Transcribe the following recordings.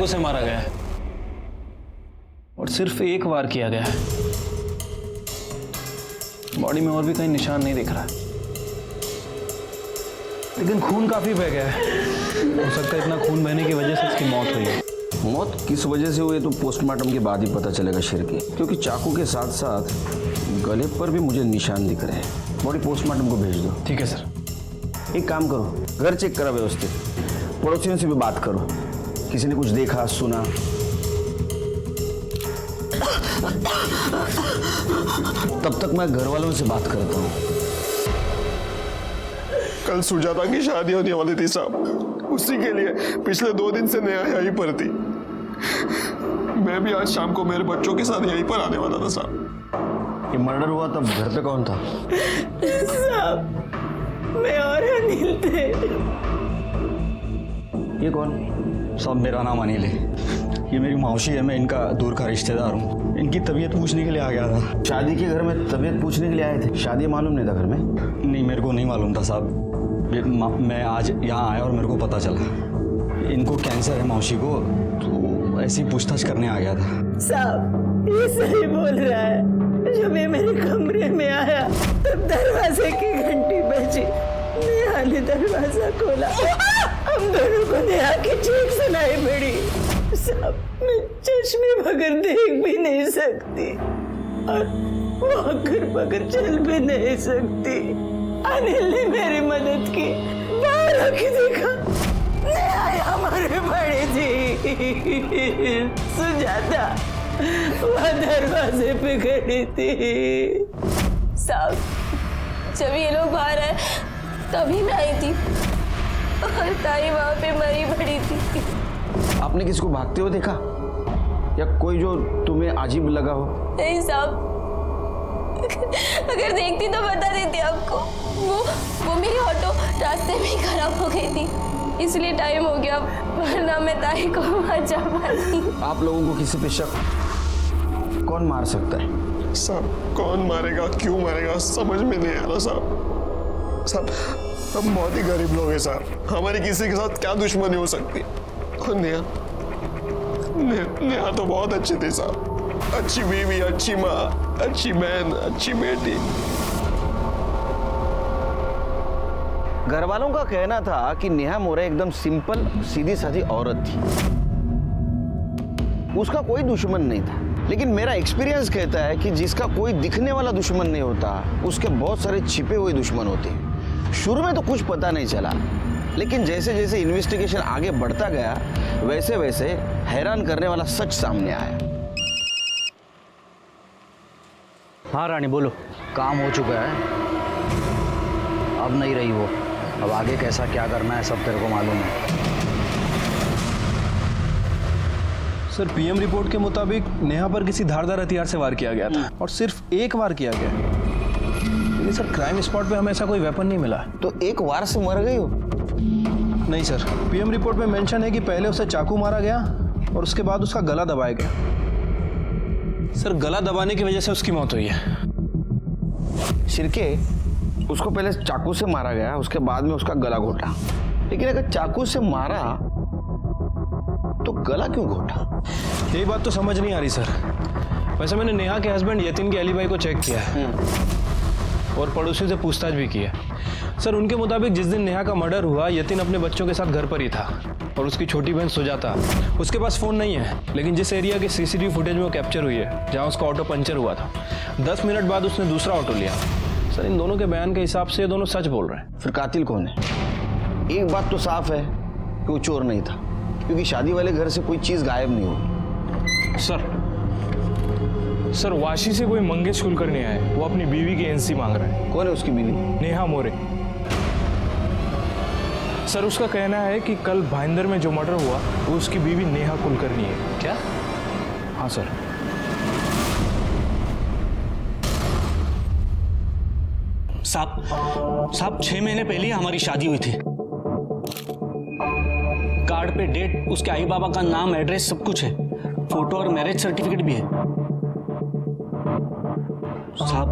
चाकू से मारा गया है और सिर्फ एक वार किया गया है। बॉडी में और भी कहीं निशान नहीं दिख रहा, लेकिन खून काफी बह गया है। हो सकता है इतना खून बहने की वजह से इसकी मौत हुई है। मौत किस वजह से हुई तो पोस्टमार्टम के बाद ही पता चलेगा शिरके, क्योंकि चाकू के साथ साथ गले पर भी मुझे निशान दिख रहे हैं। बॉडी पोस्टमार्टम को भेज दो। ठीक है सर। एक काम करो, घर चेक करा व्यवस्थित, पड़ोसियों से भी बात करो, किसी ने कुछ देखा सुना। तब तक मैं घर वालों से बात करता हूँ। कल सुजाता की शादी होने वाली थी साहब, उसी के लिए पिछले 2 दिन से नेहा यहीं पर थी। मैं भी आज शाम को मेरे बच्चों के साथ यहीं पर आने वाला था साहब। ये मर्डर हुआ तब घर पे कौन था? साहब मैं और अनिल थे। ये कौन? साहब मेरा नाम अनिल है, ये मेरी मौसी है, मैं इनका दूर का रिश्तेदार हूँ। इनकी तबीयत पूछने के लिए आ गया था। शादी के घर में तबीयत पूछने के लिए आए थे? शादी मालूम नहीं था घर में? नहीं, मेरे को नहीं मालूम था साहब। मैं आज यहाँ आया और मेरे को पता चला इनको कैंसर है मौसी को, तो ऐसी पूछताछ करने आ गया था। साहब ये सही बोल रहा है। जब ये मेरे कमरे में आया तब दरवाजे की घंटी बजी, नेहा ने दरवाजा खोला, हम दोनों को नेहा की चीख सुनाई पड़ी। साहब मैं चश्मे बगैर देख भी नहीं सकती और वॉकर बगैर चल भी नहीं सकती। अनिल ने मेरी मदद की, बाहर आके देखा नेहा हमारे बड़ी थी, सुजाता वह दरवाजे पे खड़ी थी। साहब जब ये लोग बाहर आए तभी मैं आई थी और ताई वहां पे मरी पड़ी थी। आपने किसको भागते हुए देखा या कोई जो तुम्हें अजीब लगा हो? नहीं साहब, अगर देखती तो बता देती आपको। वो मेरी ऑटो रास्ते में ही खराब हो गई थी, इसलिए टाइम हो गया, वरना मैं ताई को बचा पाती। आप लोगों को किसी पे शक? कौन मार सकता है? साहब कौन मारेगा, क्यों मारेगा, समझ में नहीं आ रहा साहब। साहब हम बहुत ही गरीब लोग हैं साहब, हमारी किसी के साथ क्या दुश्मनी हो सकती है। और नेहा तो बहुत अच्छी थी साहब, अच्छी बीवी, अच्छी माँ, अच्छी बहन, अच्छी बेटी। घर वालों का कहना था कि नेहा मोरे एकदम सिंपल सीधी सादी औरत थी, उसका कोई दुश्मन नहीं था। लेकिन मेरा एक्सपीरियंस कहता है कि जिसका कोई दिखने वाला दुश्मन नहीं होता, उसके बहुत सारे छिपे हुए दुश्मन होते हैं। शुरू में तो कुछ पता नहीं चला, लेकिन जैसे जैसे इन्वेस्टिगेशन आगे बढ़ता गया वैसे वैसे हैरान करने वाला सच सामने आया। हाँ रानी बोलो। काम हो चुका है, अब नहीं रही वो। अब आगे कैसा क्या करना है सब तेरे को मालूम है। सर पीएम रिपोर्ट के मुताबिक नेहा पर किसी धारदार हथियार से वार किया गया था और सिर्फ एक वार किया गया, लेकिन सर क्राइम स्पॉट पे हमें ऐसा कोई वेपन नहीं मिला। तो एक वार से मर गई हो? नहीं सर, पीएम रिपोर्ट में मेंशन है कि पहले उसे चाकू मारा गया और उसके बाद उसका गला दबाया गया। सर गला दबाने की वजह से उसकी मौत हुई है। शिरके, उसको पहले चाकू से मारा गया, उसके बाद में उसका गला घोटा। लेकिन अगर चाकू से मारा तो गला क्यों घोटा? यही बात तो समझ नहीं आ रही सर। वैसे मैंने नेहा के हस्बैंड यतिन के एलिबाई को चेक किया है और पड़ोसियों से पूछताछ भी की है। सर उनके मुताबिक जिस दिन नेहा का मर्डर हुआ, यतिन अपने बच्चों के साथ घर पर ही था और उसकी छोटी बहन सुजाता, उसके पास फ़ोन नहीं है, लेकिन जिस एरिया के सीसीटीवी फुटेज में वो कैप्चर हुई है जहाँ उसका ऑटो पंचर हुआ था, 10 मिनट बाद उसने दूसरा ऑटो लिया। सर इन दोनों के बयान के हिसाब से ये दोनों सच बोल रहे हैं। फिर कातिल कौन है? एक बात तो साफ है कि वो चोर नहीं था, क्योंकि शादी वाले घर से कोई चीज गायब नहीं हुई। सर वाशी से कोई मंगेश कुलकर्णी आए, वो अपनी बीवी की एनसी मांग रहा है। कौन है उसकी बीवी? नेहा मोरे। सर उसका कहना है कि कल भाईंदर में जो मर्डर हुआ वो उसकी बीवी नेहा कुलकर्णी है। क्या? हाँ सर। साहब 6 महीने पहले ही हमारी शादी हुई थी। कार्ड पे डेट, उसके आई बाबा का नाम, एड्रेस सब कुछ है, फोटो और मैरिज सर्टिफिकेट भी है। साहब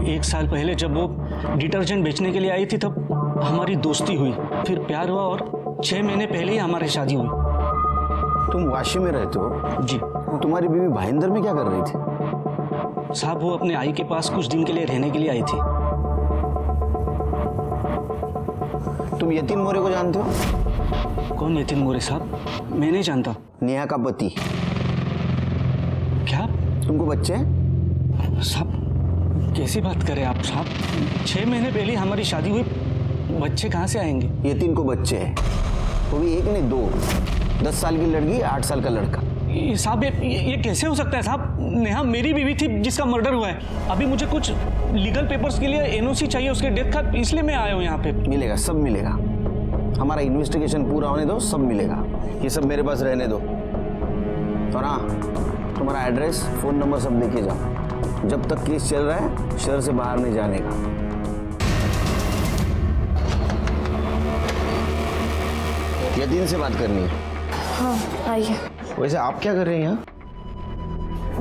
1 साल पहले जब वो डिटर्जेंट बेचने के लिए आई थी तब हमारी दोस्ती हुई, फिर प्यार हुआ और 6 महीने पहले ही हमारी शादी हुई। तुम वाशी में रहते हो, जी तो तुम्हारी बीवी भाईंदर में क्या कर रही थी? साहब, वो अपने आई के पास कुछ दिन के लिए रहने के लिए आई थी। तुम यतीन मोरे को जानते हो? कौन यतीन मोरे साहब? मैं नहीं जानता। नेहा का पति। क्या तुमको बच्चे हैं? साहब कैसी बात करें आप साहब? 6 महीने पहले हमारी शादी हुई, बच्चे कहाँ से आएंगे? यतीन को बच्चे हैं, वो भी एक नहीं 2। 10 साल की लड़की, 8 साल का लड़का। ये साहब ये कैसे हो सकता है साहब? नेहा मेरी बीवी थी जिसका मर्डर हुआ है। अभी मुझे कुछ लीगल पेपर्स के लिए एनओसी चाहिए उसके डेथ का, इसलिए मैं आया हूँ यहाँ पे। मिलेगा, सब मिलेगा। हमारा इन्वेस्टिगेशन पूरा होने दो, सब मिलेगा। ये सब मेरे पास रहने दो। और हाँ, तुम्हारा एड्रेस, फ़ोन नंबर सब लेके जाओ। जब तक केस चल रहा है शहर से बाहर नहीं जाने का। यतीन से बात करनी है। हाँ आइए। वैसे आप क्या कर रहे हैं यहाँ?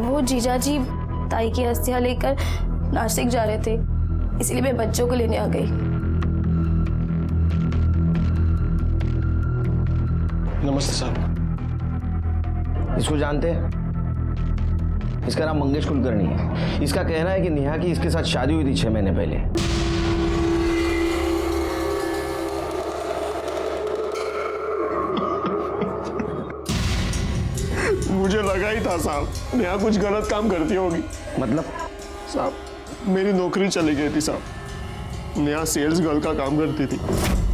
वो जीजा जी ताई की अस्थियां लेकर नासिक जा रहे थे, इसलिए मैं बच्चों को लेने आ गई। नमस्ते साहब। इसको जानते हैं? इसका नाम मंगेश कुलकर्णी है। इसका कहना है कि नेहा की इसके साथ शादी हुई थी 6 महीने पहले। मुझे लगा ही था साहब, नेहा कुछ गलत काम करती होगी। मतलब? साहब मेरी नौकरी चली गई थी साहब। नेहा सेल्स गर्ल का काम करती थी,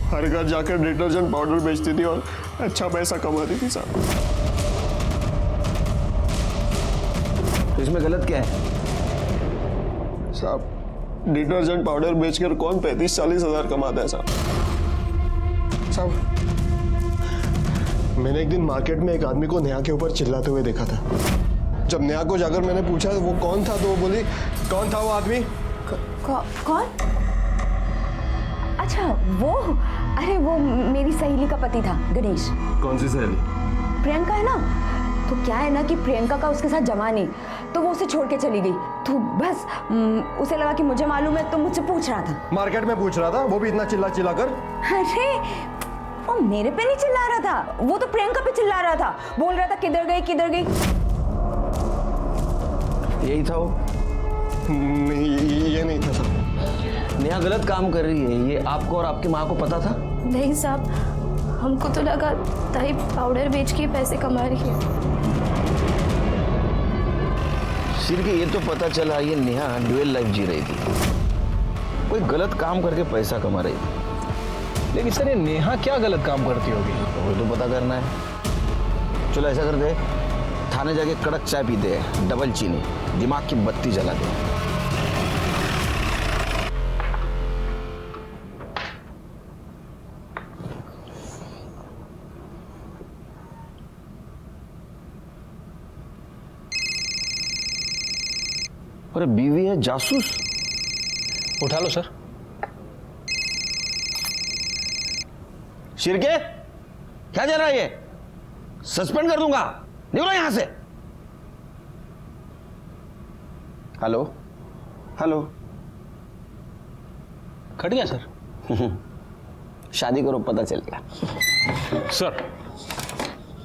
हर घर जाकर डिटर्जेंट पाउडर बेचती थी और अच्छा पैसा कमाती थी साहब। तो इसमें गलत क्या है? साहब डिटर्जेंट पाउडर बेचकर कौन 35-40 हजार कमाता है साहब? साहब मैंने एक दिन मार्केट में एक आदमी को नेहा के ऊपर चिल्लाते हुए देखा था। जब नेहा को जाकर मैंने पूछा वो कौन था, तो वो बोली, कौन था वो आदमी? कौन? अच्छा वो, अरे वो मेरी सहेली का पति था, गणेश। कौन सी सहेली? प्रियंका है ना, तो क्या है ना कि प्रियंका का उसके साथ जमा नहीं, तो वो उसे छोड़ के चली गई। तो बस उसे लगा कि मुझे मालूम है, तो मुझसे पूछ रहा था। मार्केट में पूछ रहा था, वो भी इतना चिल्ला चिल्ला कर? अरे वो मेरे पे नहीं चिल्ला रहा था, वो तो प्रियंका पे चिल्ला रहा था, बोल रहा था किधर गई किधर गई। यही था वो? नहीं ये नहीं था साहब। नेहा गलत काम कर रही है, ये आपको और आपकी माँ को पता था? नहीं साहब, हमको तो लगा ताई पाउडर बेच के पैसे कमा रही है। सिर के ये तो पता चला ये नेहा ड्यूअल लाइफ जी रही थी, कोई गलत काम करके पैसा कमा रही थी। लेकिन सर ये नेहा क्या गलत काम करती होगी? वो तो पता करना है। चलो ऐसा कर दे, थाने जाके कड़क चाय पीते हैं, डबल चीनी, दिमाग की बत्ती जला दे। अरे बीवी है जासूस। उठा लो सर। शिरके, क्या चल रहा है ये? सस्पेंड कर दूंगा, निकलो यहां से। Hello hello. कट गया सर। शादी करो, पता चल गया।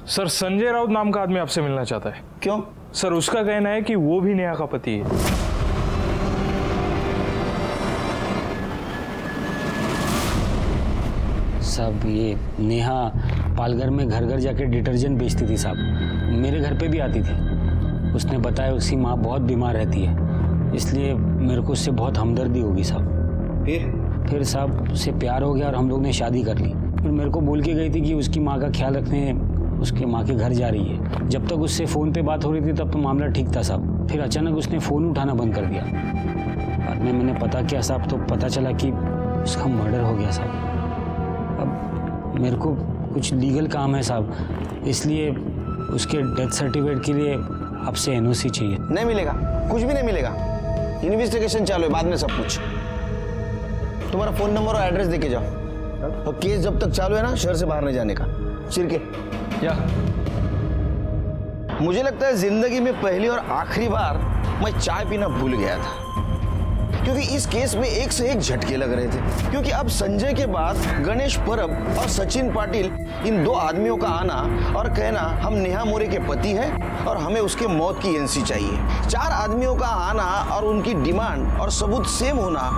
सर संजय राउत नाम का आदमी आपसे मिलना चाहता है। क्यों? सर उसका कहना है कि वो भी नेहा का पति है। साहब ये नेहा पालघर में घर घर जाके डिटर्जेंट बेचती थी साहब, मेरे घर पे भी आती थी। उसने बताया उसकी माँ बहुत बीमार रहती है, इसलिए मेरे को उससे बहुत हमदर्दी होगी साहब। फिर साहब उससे प्यार हो गया और हम लोग ने शादी कर ली। फिर मेरे को बोल के गई थी कि उसकी माँ का ख्याल रखने उसके माँ के घर जा रही है। जब तक उससे फ़ोन पे बात हो रही थी तब तो मामला ठीक था साहब। फिर अचानक उसने फ़ोन उठाना बंद कर दिया। बाद में मैंने पता किया साहब, तो पता चला कि उसका मर्डर हो गया साहब। अब मेरे को कुछ लीगल काम है साहब, इसलिए उसके डेथ सर्टिफिकेट के लिए आपसे एनओसी चाहिए। नहीं मिलेगा, कुछ भी नहीं मिलेगा। इन्वेस्टिगेशन चालू है, बाद में सब कुछ। तुम्हारा फोन नंबर और एड्रेस देके जाओ, और केस जब तक चालू है ना, शहर से बाहर नहीं जाने का। चिरके, क्या? मुझे लगता है जिंदगी में पहली और आखिरी बार मैं चाय पीना भूल गया था। क्योंकि इस केस में एक से एक झटके लग रहे थे। क्योंकि अब संजय के बाद गणेश परब और सचिन पाटिल, इन दो आदमियों का आना और कहना हम नेहा मोरे के पति हैं और हमें उसके मौत की एनसी चाहिए। 4 आदमियों का आना और उनकी डिमांड और सबूत सेम होना,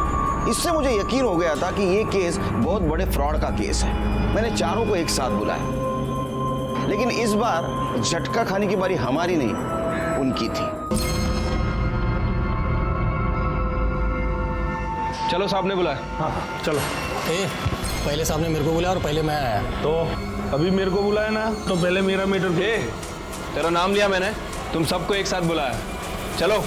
इससे मुझे यकीन हो गया था कि ये केस बहुत बड़े फ्रॉड का केस है। मैंने चारों को एक साथ बुलाया, लेकिन इस बार झटका खाने की बारी हमारी नहीं, उनकी थी। चलो साहब ने बुलाया। हाँ चलो। पहले साहब ने मेरे को बुलाया और पहले मैं आया। तो अभी मेरे को बुलाया ना, तो पहले मेरा मीटर। तेरा नाम लिया मैंने, तुम सबको एक साथ बुलाया। चलो।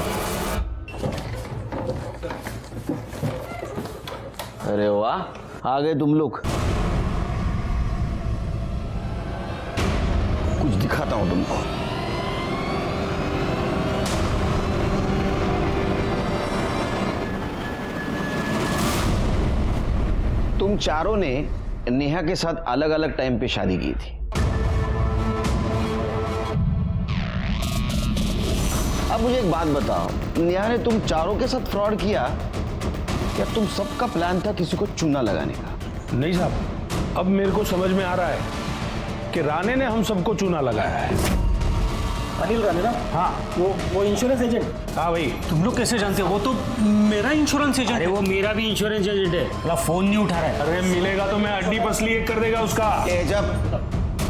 अरे वाह, आ गए तुम लोग। कुछ दिखाता हूं तुमको। तुम चारों ने नेहा के साथ अलग अलग टाइम पे शादी की थी। अब मुझे एक बात बताओ, नेहा ने तुम चारों के साथ फ्रॉड किया, क्या तुम सबका प्लान था किसी को चूना लगाने का? नहीं साहब, अब मेरे को समझ में आ रहा है कि राणे ने हम सबको चूना लगाया है। अनिल राणे ना? हाँ वो इंश्योरेंस एजेंट। हाँ भाई। तुम लोग कैसे जानते हो? वो तो मेरा इंश्योरेंस एजेंट। अरे वो मेरा भी इंश्योरेंस एजेंट है, मतलब फोन नहीं उठा रहा है। अरे मिलेगा तो मैं अड्डी पसली एक कर देगा उसका। जब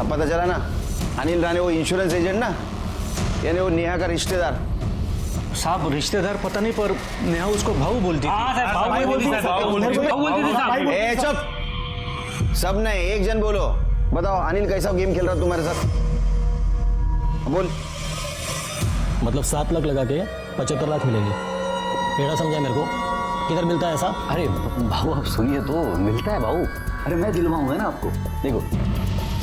अब पता चला ना, अनिल राणे वो इंश्योरेंस एजेंट ना, यानी वो नेहा का रिश्तेदार। साहब रिश्तेदार पता नहीं, पर नेहा उसको भाऊ बोलती थी। हाँ सर, भाऊ बोलती थी, भाऊ बोलती थी साहब। चुप, सब नहीं, एक जन बोलो। बताओ अनिल कैसा गेम खेल रहा तुम्हारे साथ? बोल। मतलब 7 लाख लगा के 75 लाख मिलेंगे। पेड़ा समझा मेरे को, किधर मिलता है ऐसा? अरे भाऊ आप सुनिए तो, मिलता है भाऊ। अरे मैं दिलवाऊंगा ना आपको। देखो,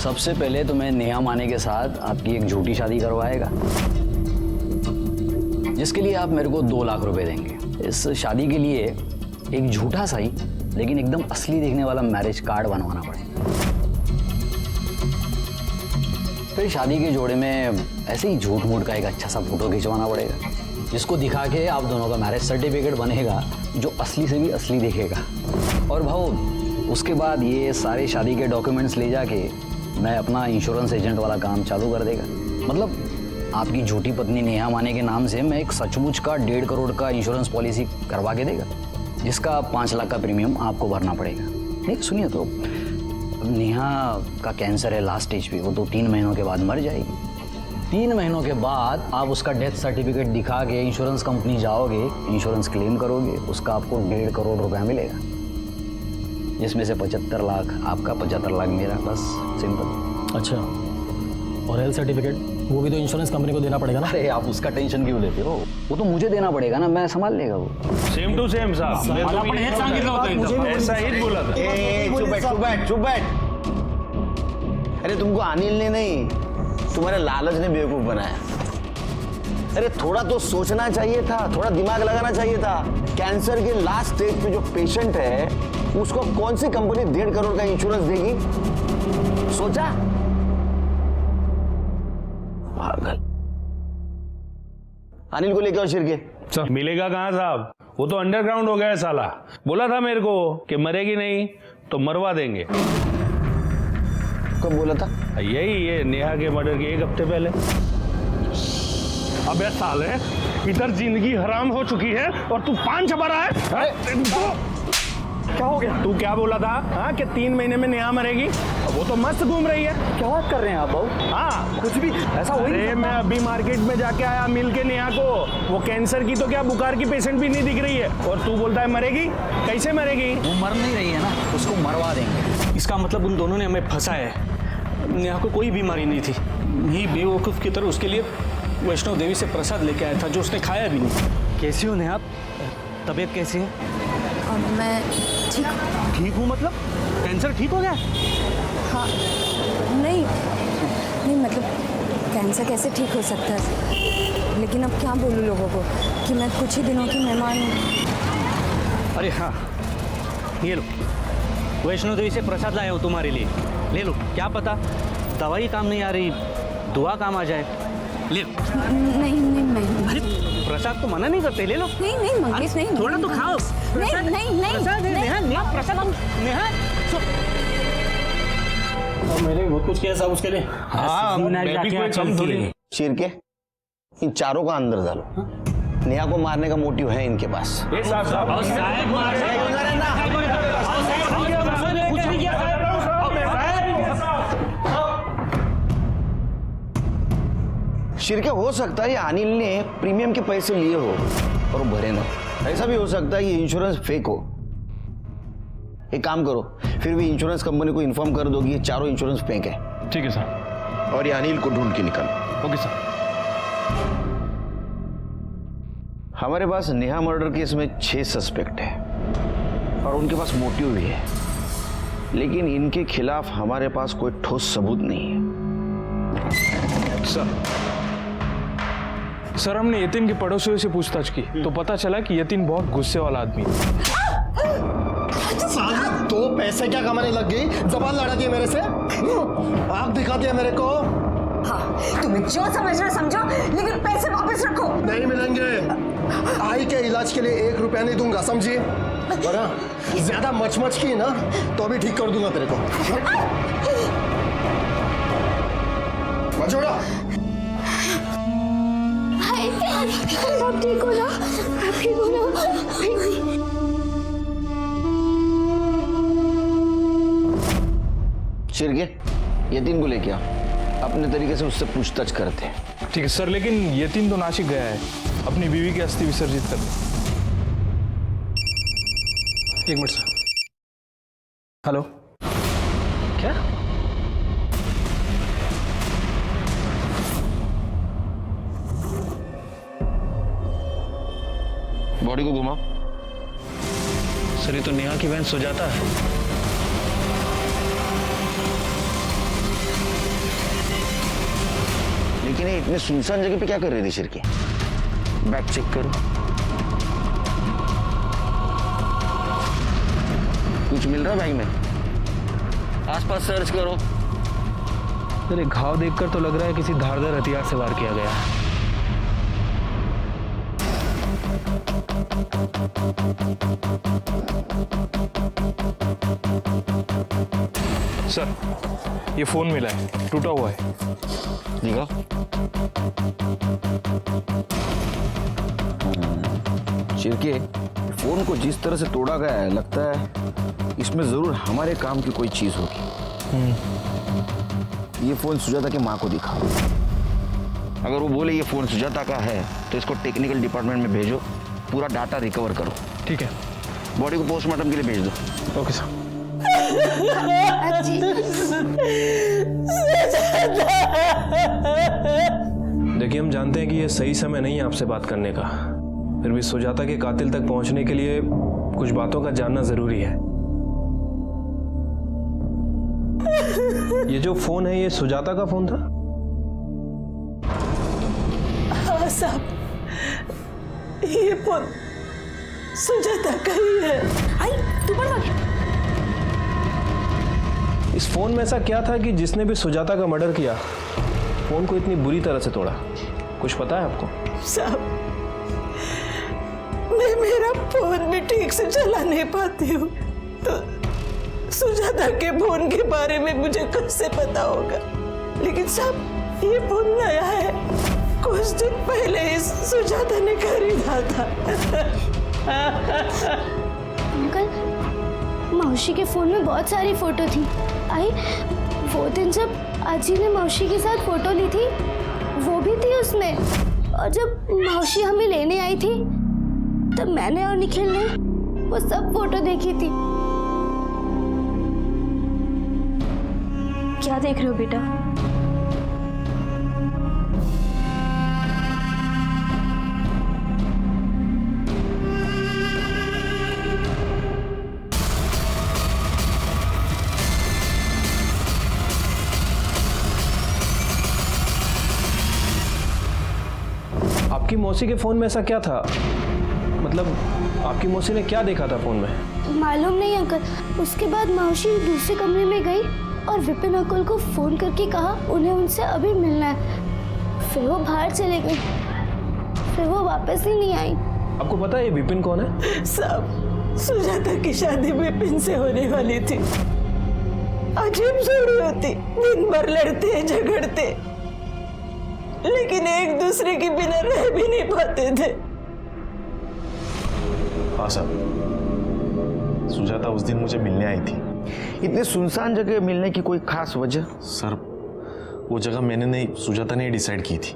सबसे पहले तो मैं नेहा माने के साथ आपकी एक झूठी शादी करवाएगा, जिसके लिए आप मेरे को 2 लाख रुपए देंगे। इस शादी के लिए एक झूठा सही लेकिन एकदम असली दिखने वाला मैरिज कार्ड बनवाना पड़ेगा। फिर शादी के जोड़े में ऐसे ही झूठ मूठ का एक अच्छा सा फोटो खिंचवाना पड़ेगा, जिसको दिखा के आप दोनों का मैरिज सर्टिफिकेट बनेगा, जो असली से भी असली दिखेगा। और भाऊ उसके बाद ये सारे शादी के डॉक्यूमेंट्स ले जाके मैं अपना इंश्योरेंस एजेंट वाला काम चालू कर देगा। मतलब आपकी झूठी पत्नी नेहा माने के नाम से मैं एक सचमुच का 1.5 करोड़ का इंश्योरेंस पॉलिसी करवा के देगा, जिसका 5 लाख का प्रीमियम आपको भरना पड़ेगा। नहीं सुनिए तो, नेहा का कैंसर है लास्ट स्टेज पे, वो तो 3 महीनों के बाद मर जाएगी। 3 महीनों के बाद आप उसका डेथ सर्टिफिकेट दिखा के इंश्योरेंस कंपनी जाओगे, इंश्योरेंस क्लेम करोगे, उसका आपको 1.5 करोड़ रुपया मिलेगा, जिसमें से 75 लाख आपका, 75 लाख मेरा, बस सिंपल। अच्छा, और हेल्थ सर्टिफिकेट वो भी तो इंश्योरेंस कंपनी को देना पड़ेगा ना? अरे आप उसका टेंशन क्यों लेते हो? वो तो मुझे देना पड़ेगा ना, मैं संभाल लेगा वो। सेम टू सेम साहब, मैं तो आपण हेच सांगितलं होतं एकदम. ऐसा ही बोला था। चुप बैठ। अरे तुमको अनिल ने नहीं, तुम्हारे लालच ने बेवकूफ बनाया। अरे थोड़ा तो सोचना चाहिए था, थोड़ा दिमाग लगाना चाहिए था। कैंसर के लास्ट स्टेज पे जो पेशेंट है, उसको कौन सी कंपनी 1.5 करोड़ का इंश्योरेंस देगी? सोचा? पागल। अनिल को लेके आओ शिरके। मिलेगा कहाँ साहब, वो तो अंडरग्राउंड हो गया है साला। बोला था मेरे को कि मरेगी नहीं तो मरवा देंगे। कब बोला था? यही ये नेहा के मर्डर के 1 हफ्ते पहले। अबे साले, इधर जिंदगी हराम हो चुकी है और तू पान चबा रहा है। क्या हो गया? तू क्या बोला था? हाँ, कि 3 महीने में नेहा मरेगी, वो तो मस्त घूम रही है। क्या बात कर रहे हैं आप भाऊ? हाँ, कुछ भी ऐसा हो ही नहीं अरे सकता। मैं अभी मार्केट में जाके आया मिल के नेहा को, वो कैंसर की तो क्या बुखार की पेशेंट भी नहीं दिख रही है, और तू बोलता है मरेगी? कैसे मरेगी? वो मर नहीं रही है ना, उसको मरवा देंगे। इसका मतलब उन दोनों ने हमें फंसाया है। नेहा को कोई बीमारी नहीं थी, ये बेवकूफ़ की तरह उसके लिए वैष्णो देवी से प्रसाद लेके आया था, जो उसने खाया भी नहीं। कैसी हो नेहा आप? तबीयत कैसी है? और मैं ठीक हूँ मतलब? कैंसर ठीक हो गया? हाँ, नहीं मतलब कैंसर कैसे ठीक हो सकता है, लेकिन अब क्या बोलूँ लोगों को कि मैं कुछ ही दिनों की मेहमान हूँ। अरे हाँ, ये लो, वैष्णो देवी से प्रसाद लाया हूँ तुम्हारे लिए, ले लो। क्या पता दवाई काम नहीं आ रही, दुआ काम आ जाए। ले। नहीं नहीं मैं अरे प्रसाद तो मना नहीं करते, ले लो। नहीं नहीं मंगेश नहीं थोड़ा तो खाओ। नहीं नहीं नहीं प्रसाद है, नेहा, नेहा, प्रसाद, नेहा। मैंने बहुत कुछ किया साहब उसके लिए। हाँ, मैं भी कोई कम थोड़ी। शिरके, इन चारों का अंदर डालो। नेहा को मारने का मोटिव है इनके पास। शिरके, हो सकता है ये अनिल ने प्रीमियम के पैसे लिए हो और वो भरे ना। ऐसा भी हो सकता है कि इंश्योरेंस फेक हो। एक काम करो, फिर भी इंश्योरेंस कंपनी को इन्फॉर्म कर दो कि ये चारों इंश्योरेंस फेक है। ठीक है सर। और ये अनिल को ढूंढ के निकालो। Okay sir. हमारे पास नेहा मर्डर केस में 6 सस्पेक्ट है और उनके पास मोटिव भी है, लेकिन इनके खिलाफ हमारे पास कोई ठोस सबूत नहीं है। सर हमने यतीन के पड़ोसियों से पूछताछ की तो पता चला कि यतीन बहुत गुस्से वाला आदमी है। साली 2 पैसे क्या कमाने लग गई, जबान लड़ा दी मेरे से, आंख दिखा दिया मेरे को। हाँ तुम्हें जो समझना समझो, लेकिन पैसे वापस रखो। नहीं मिलेंगे। आई के इलाज के लिए 1 रुपया नहीं दूंगा, समझी? बड़ा ज्यादा मच की ना तो अभी ठीक कर दूंगा तेरे को। मचोड़ा आप ठीक हो ना? आप ठीक हो ना? शिरके, यतीन को लेके आओ, अपने तरीके से उससे पूछताछ करते हैं। ठीक है सर, लेकिन यतीन तो नासिक गया है अपनी बीवी की अस्थि विसर्जित करने। 1 मिनट सर। हेलो, क्या? बॉडी को घुमाओ। सर ये तो नेहा की बहन सुजाता है। लेकिन ये इतने सुनसान जगह पे क्या कर रही थी शिरके? बैग चेक करो। कुछ मिल रहा है बैग में? आसपास सर्च करो। सर एक घाव देखकर तो लग रहा है किसी धारदार हथियार से वार किया गया है। सर ये फोन मिला है, टूटा हुआ है। दिखाओ। शिरके, फोन को जिस तरह से तोड़ा गया है, लगता है इसमें जरूर हमारे काम की कोई चीज होगी। ये फोन सुजाता की माँ को दिखाओ। अगर वो बोले ये फोन सुजाता का है तो इसको टेक्निकल डिपार्टमेंट में भेजो, पूरा डाटा रिकवर करो। ठीक है। बॉडी को पोस्टमार्टम के लिए भेज दो। Okay sir. देखिए हम जानते हैं कि ये सही समय नहीं है आपसे बात करने का, फिर भी सुजाता के कातिल तक पहुंचने के लिए कुछ बातों का जानना जरूरी है। ये जो फोन है ये सुजाता का फोन था? हाँ साहब, ये फोन सुजाता का ही है। आई तू बोल। इस फोन में ऐसा क्या था कि जिसने भी सुजाता का मर्डर किया फोन को इतनी बुरी तरह से तोड़ा? कुछ पता है आपको? साहब मैं मेरा फोन भी ठीक से चला नहीं पाती हूँ, तो सुजाता के फोन के बारे में मुझे कैसे पता होगा? लेकिन साहब ये फोन नया है, कुछ दिन पहले ही सुजाता ने खरीदा था। अंकल, मौसी के फोन में बहुत सारी फोटो थी। आई वो दिन जब आजी ने मौसी के साथ फोटो ली थी वो भी थी उसमें, और जब मौसी हमें लेने आई थी तब मैंने और निखिल ने वो सब फोटो देखी थी। क्या देख रहे हो बेटा? आपकी मौसी के फोन में ऐसा क्या था? मतलब आपकी मौसी ने क्या देखा था फोन में? मालूम नहीं अंकल। उसके बाद मौसी दूसरे कमरे में गई और विपिन अंकल को फोन करके कहा उन्हें उनसे अभी मिलना है। फिर वो बाहर चले गए, फिर वो वापस ही नहीं आई। आपको पता है ये विपिन कौन है? सब सुजाता की शादी विपिन से होने वाली थी। अजीब जोड़ी होती, दिन भर लड़ते झगड़ते, लेकिन एक दूसरे के बिना रह भी नहीं पाते थे। हाँ साहब, सुजाता उस दिन मुझे मिलने आई थी। इतने सुनसान जगह मिलने की कोई खास वजह? सर, वो जगह मैंने नहीं, सुजाता ने डिसाइड की थी।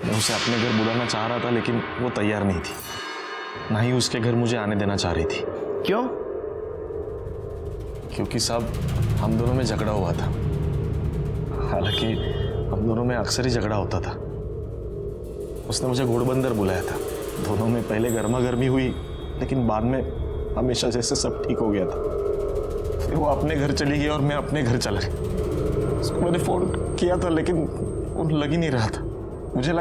मैं उसे अपने घर बुलाना चाह रहा था, लेकिन वो तैयार नहीं थी। ना ही उसके घर मुझे आने देना चाह रही थी। क्यों? क्योंकि साहब, हम दोनों में झगड़ा हुआ था। हालांकि हम दोनों में अक्सर ही झगड़ा होता था। उसने मुझे घोड़बंदर बुलाया था। दोनों में पहले गर्मा गर्मी हुई, लेकिन बाद में हमेशा जैसे सब ठीक हो गया था। फिर वो अपने घर चली गई और मैं अपने घर चला गया। उसको मैंने फोन किया था, लेकिन फोन लग ही नहीं रहा था। मुझे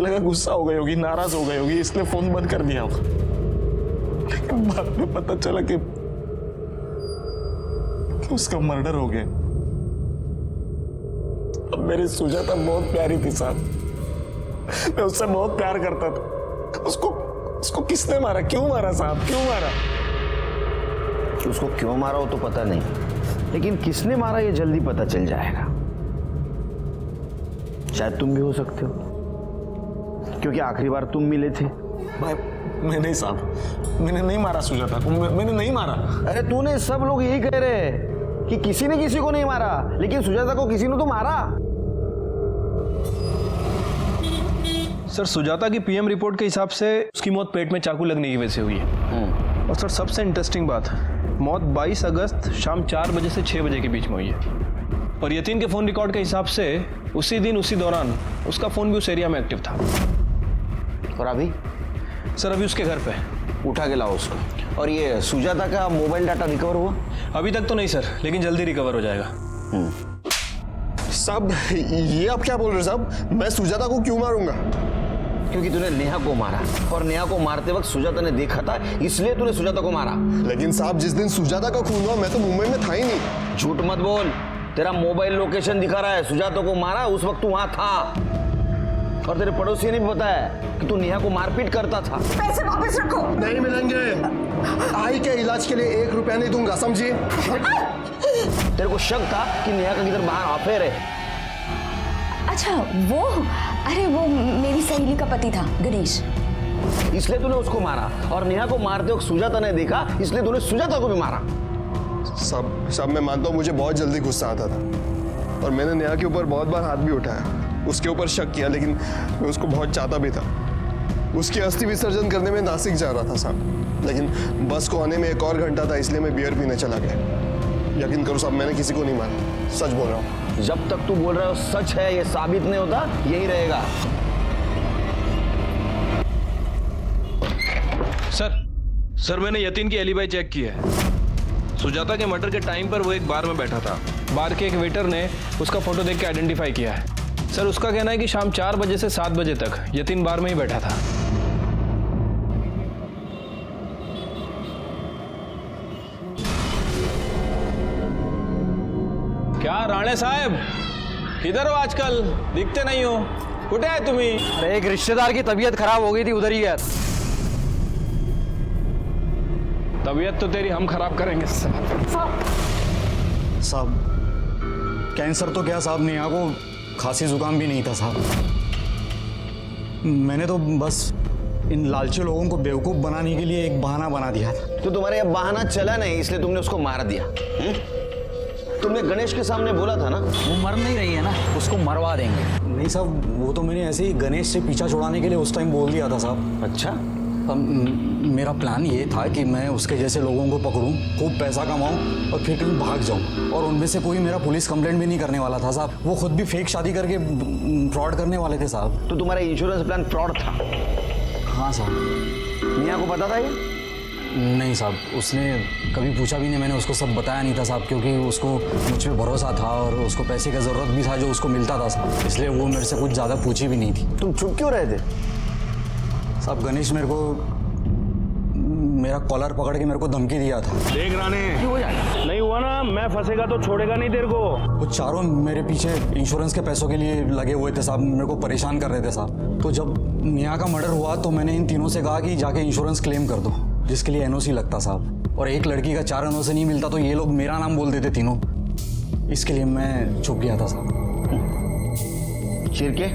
लगा गुस्सा हो गई होगी, नाराज हो गई होगी, इसलिए फोन बंद कर दिया होगा। लेकिन बाद में पता चला कि उसका मर्डर हो गया। अब मेरी सुजाता बहुत प्यारी थी साहब। मैं उससे बहुत प्यार करता था। उसको किसने मारा? क्यों मारा साहब? क्यों मारा? उसको क्यों मारा हो तो पता नहीं, लेकिन किसने मारा ये जल्दी पता चल जाएगा। शायद तुम भी हो सकते हो, क्योंकि आखिरी बार तुम मिले थे। भाई मैं नहीं साहब, मैंने नहीं मारा सुजाता को। मैंने नहीं मारा। अरे तूने, सब लोग यही कह रहे हैं कि किसी ने किसी को नहीं मारा, लेकिन सुजाता को किसी ने तो मारा। सर, सुजाता की पीएम रिपोर्ट के हिसाब से उसकी मौत पेट में चाकू लगने की वजह से हुई है। और सर, सबसे इंटरेस्टिंग बात, मौत 22 अगस्त शाम 4 बजे से 6 बजे के बीच में हुई है। और यतीन के फोन रिकॉर्ड के हिसाब से उसी दिन उसी दौरान उसका फोन भी उस एरिया में एक्टिव था। और अभी? सर, अभी उसके घर पे। उठा के लाओ उसको। और ये सुजाता का मोबाइल डाटा रिकवर हुआ? अभी तक तो नहीं सर, लेकिन जल्दी रिकवर हो जाएगा। साहब, ये आप क्या बोल रहे हो साहब? मैं सुजाता को क्यों मारूंगा? क्योंकि तूने नेहा को मारा, और नेहा को मारते वक्त सुजाता ने देखा था, इसलिए तूने सुजाता को मारा। लेकिन साहब, जिस दिन सुजाता का खून हुआ मैं तो मुंबई में था ही नहीं। झूठ मत बोल, तेरा मोबाइल लोकेशन दिखा रहा है। सुजाता को मारा उस वक्त तू वहां था। और तेरे पड़ोसी ने भी बताया कि तू नेहा को मारपीट करता था। पैसे वापस रखो। नहीं मिलेंगे। आई के इलाज के लिए 1 रुपया नहीं दूंगा, समझिए। तेरे को शक था कि नेहा का किधर बाहर अफेयर है? अच्छा, वो? अरे वो मेरी सहेली का पति था, गणेश। इसलिए तूने उसको मारा, और नेहा को मारते वक्त सुजाता ने देखा, इसलिए तूने सुजाता को भी मारा। साहब, मैं मानता हूँ मुझे बहुत जल्दी गुस्सा आता था, और मैंने नेहा के ऊपर बहुत बार हाथ भी उठाया, उसके ऊपर शक किया, लेकिन मैं उसको बहुत चाहता भी था। उसकी अस्थि विसर्जन करने में नासिक जा रहा था साहब, लेकिन बस को आने में 1 और घंटा था, इसलिए मैं बियर पीने चला गया। यकीन करो साहब, मैंने किसी को नहीं मारा, सच बोल रहा हूँ। जब तक तू बोल रहा है सच है, ये साबित नहीं होता, यही रहेगा। सर, मैंने यतीन की एलिबाई चेक की है। सुजाता के मर्डर के टाइम पर वो एक बार में बैठा था। बार के एक वेटर ने उसका फोटो देख के आइडेंटिफाई किया है। सर, उसका कहना है कि शाम 4 बजे से 7 बजे तक यतीन बार में ही बैठा था। क्या राणे साहब, किधर हो आजकल? दिखते नहीं हो, कुठे आहे तुम्ही? अरे एक रिश्तेदार की तबीयत खराब हो गई थी, उधर ही है। तबीयत तो तेरी हम खराब करेंगे साहब, कैंसर तो क्या साहब, नेहा को खांसी जुकाम भी नहीं था साहब। मैंने तो बस इन लालची लोगों को बेवकूफ़ बनाने के लिए एक बहाना बना दिया था। तो तुम्हारे अब बहाना चला नहीं, इसलिए तुमने उसको मार दिया। तुमने गणेश के सामने बोला था ना? वो मर नहीं रही है ना, उसको मरवा देंगे। नहीं साहब, वो तो मैंने ऐसे ही गणेश से पीछा छुड़ाने के लिए उस टाइम बोल दिया था साहब। अच्छा, मेरा प्लान ये था कि मैं उसके जैसे लोगों को पकड़ूं, खूब पैसा कमाऊं और फिर कहीं भाग जाऊं, और उनमें से कोई मेरा पुलिस कंप्लेंट भी नहीं करने वाला था साहब। वो खुद भी फेक शादी करके फ्रॉड करने वाले थे साहब। तो तुम्हारा इंश्योरेंस प्लान फ्रॉड था? हाँ साहब। नेहा को पता था ये? नहीं साहब, उसने कभी पूछा भी नहीं, मैंने उसको सब बताया नहीं था साहब, क्योंकि उसको मुझ पर भरोसा था और उसको पैसे का ज़रूरत भी था जो उसको मिलता था साहब, इसलिए वो मेरे से कुछ ज़्यादा पूछी भी नहीं थी। तुम चुप क्यों रहे थे? साहब, गणेश मेरा कॉलर पकड़ के मेरे को धमकी दिया था। देख राणे, नहीं हुआ ना, मैं फंसेगा तो छोड़ेगा नहीं तेरे को। वो चारों मेरे पीछे इंश्योरेंस के पैसों के लिए लगे हुए थे साहब, मेरे को परेशान कर रहे थे साहब। तो जब नेहा का मर्डर हुआ तो मैंने इन तीनों से कहा कि जाके इंश्योरेंस क्लेम कर दो, जिसके लिए एनओसी लगता साहब। और एक लड़की का 4 एनओसी नहीं मिलता तो ये लोग मेरा नाम बोल देते तीनों, इसके लिए मैं चुप गया था साहब। शिरके,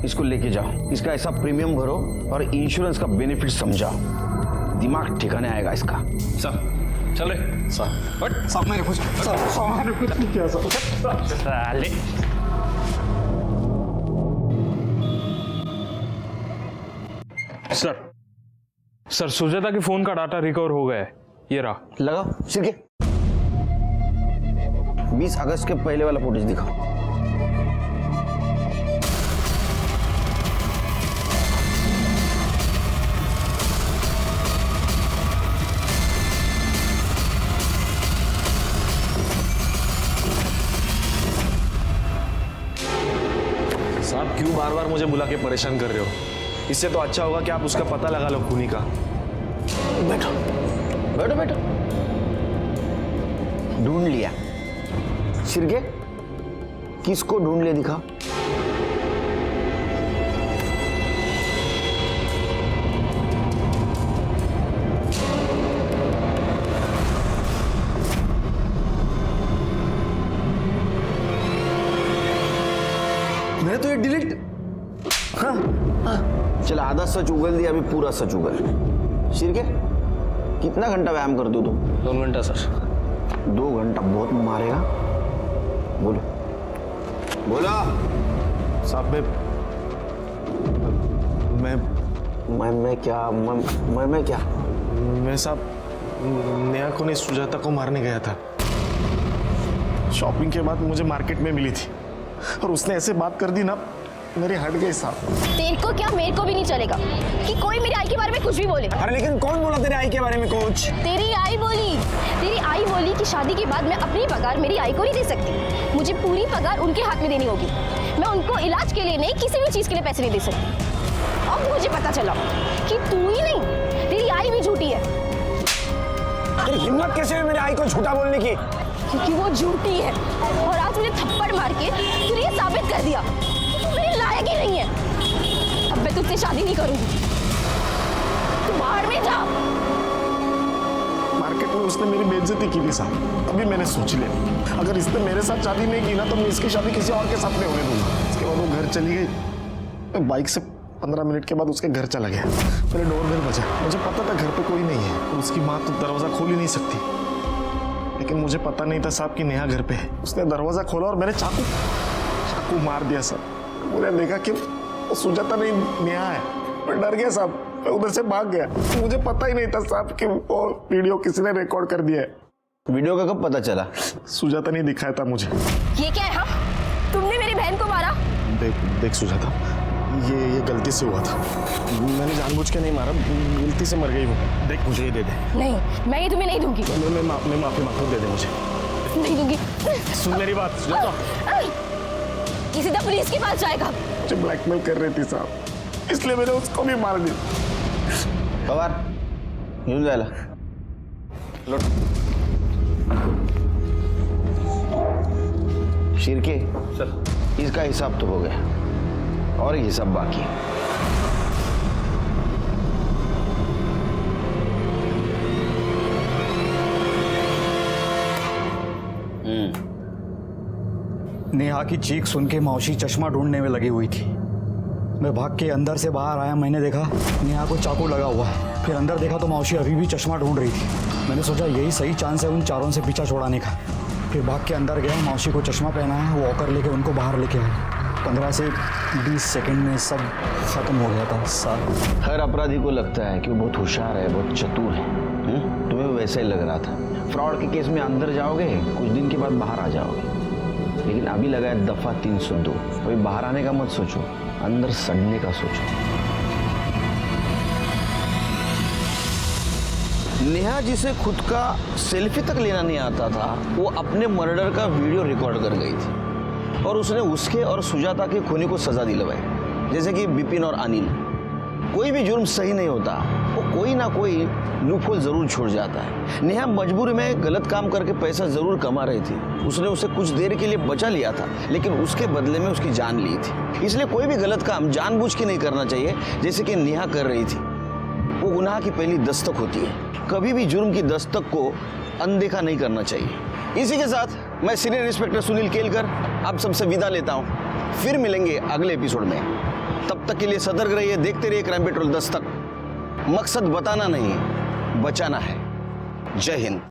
इसको लेके जाओ, इसका ऐसा प्रीमियम भरो और इंश्योरेंस का बेनिफिट समझाओ, दिमाग ठिकाने आएगा इसका। साहब चल रहे साहब मैंने कुछ नहीं किया साहब। सर सुजाता के फोन का डाटा रिकवर हो गया है, ये रहा। लगाओ शिरके, 20 अगस्त के पहले वाला फुटेज दिखाओ। साहब क्यों बार बार मुझे बुला के परेशान कर रहे हो? इससे तो अच्छा होगा कि आप उसका पता लगा लो खूनी का। बैठो बैठो बैठो। ढूंढ लिया शिरके, किसको ढूंढ लिया दिखा। मैंने तो ये डिलीट, चल आधा सच उगल दिया, अभी पूरा सच उगल। शिरके, कितना घंटा व्यायाम करते हो तुम? 2 घंटा सर। 2 घंटा बहुत मारेगा। बोलो बोलो। साहब मैं क्या मैं साहब नेहा को नहीं, सुजाता को मारने गया था। शॉपिंग के बाद मुझे मार्केट में मिली थी और उसने ऐसे बात कर दी ना, मेरे हट गए साहब। तेरे को क्या, मेरे को भी नहीं चलेगा कि कोई मेरी आई के बारे में कुछ भी बोले। अरे लेकिन कौन बोला तेरे आई के बारे में कुछ? तेरी आई बोली कि शादी के बाद मैं अपनी पगार मेरी आई को नहीं दे सकती, मुझे पूरी पगार उनके हाथ में देनी होगी। मैं उनको इलाज के लिए नहीं, किसी भी चीज के लिए पैसे नहीं दे सकती। अब मुझे पता चला कि तू ही नहीं, तेरी आई भी झूठी है। तेरी हिम्मत कैसे है मेरे आई को झूठा बोलने की? क्योंकि वो झूठी है और आज मुझे थप्पड़ मार के तूने ये साबित कर दिया कि तू मेरे लायक ही नहीं है। अब मैं तुझसे शादी नहीं करूंगी, तू बाहर में जा। मार्केट में उसने मेरी बेइज्जती की थी साहब, अभी मैंने सोच लिया अगर इसने मेरे साथ शादी नहीं की ना तो मैं इसकी शादी किसी और के साथ नहीं होने दूंगा। इसके बाद वो घर चली गई, मैं बाइक से 15 मिनट के बाद उसके घर चला गया। मेरे डोरबेल बजा, मुझे पता था घर पे कोई नहीं है और उसकी माँ तो दरवाजा खोल ही नहीं सकती, लेकिन मुझे पता नहीं था साहब कि नेहा घर पे है। उसने दरवाजा खोला और मैंने चाकू मार दिया साहब। मुझे देखा कि वो सुजाता नहीं नेहा है, मैं डर गया साहब, मैं उधर से भाग गया। मुझे पता ही नहीं था साहब कि वो वीडियो किसी ने रिकॉर्ड कर दिया है। वीडियो का कब पता चला? सुजाता ने दिखाया था मुझे। ये क्या है? हाँ, तुमने मेरी बहन को मारा? देख सुजाता, ये गलती से हुआ था, मैंने जानबूझ के नहीं मारा, गलती से मर गई हूँ। देख मुझे ये दे दे। नहीं, मैं ये तुम्हें नहीं दूंगी। मैं माफी मांगता हूँ, दे दे मुझे। नहीं दूंगी। सुन मेरी बात सुजाता। ये सीधा पुलिस के पास जाएगा। मुझे ब्लैकमेल कर रही थी साहब, इसलिए मैंने उसको भी मार दी। पवार घेऊन जायला लोट। शिरके सर, इसका हिसाब तो हो गया और एक हिसाब बाकी है। नेहा की चीख सुन के मौसी चश्मा ढूंढने में लगी हुई थी। मैं भाग के अंदर से बाहर आया, मैंने देखा नेहा को चाकू लगा हुआ है। फिर अंदर देखा तो मौसी अभी भी चश्मा ढूंढ रही थी। मैंने सोचा यही सही चांस है उन चारों से पीछा छुड़ाने का। फिर भाग के अंदर गया, मौसी को चश्मा पहनाया, वॉकर लेके उनको बाहर लेके आया। 15 से 20 सेकंड में सब खत्म हो गया था साहब। हर अपराधी को लगता है कि वो बहुत होशियार है, बहुत चतुर है। तुम्हें वैसा ही लग रहा था। फ्रॉड के केस में अंदर जाओगे, कुछ दिन के बाद बाहर आ जाओगे, लेकिन अभी लगा है दफा 302। अभी बाहर आने का मत सोचो, अंदर सड़ने का सोचो। नेहा जिसे खुद का सेल्फी तक लेना नहीं आता था, वो अपने मर्डर का वीडियो रिकॉर्ड कर गई थी और उसने उसके और सुजाता के खूनी को सजा दिलवाई। जैसे कि विपिन और अनिल। कोई भी जुर्म सही नहीं होता, वो कोई ना कोई लूपहोल जरूर छोड़ जाता है। नेहा मजबूरी में गलत काम करके पैसा जरूर कमा रही थी। उसने उसे कुछ देर के लिए बचा लिया था, लेकिन उसके बदले में उसकी जान ली थी। इसलिए कोई भी गलत काम जानबूझ के नहीं करना चाहिए, जैसे कि नेहा कर रही थी। वो गुनाह की पहली दस्तक होती है। कभी भी जुर्म की दस्तक को अनदेखा नहीं करना चाहिए। इसी के साथ मैं सीनियर इंस्पेक्टर सुनील केलकर आप सबसे विदा लेता हूँ। फिर मिलेंगे अगले एपिसोड में। तब तक के लिए सतर्क रहिए, देखते रहिए क्राइम पेट्रोल दस्तक। मकसद बताना नहीं, बचाना है। जय हिंद।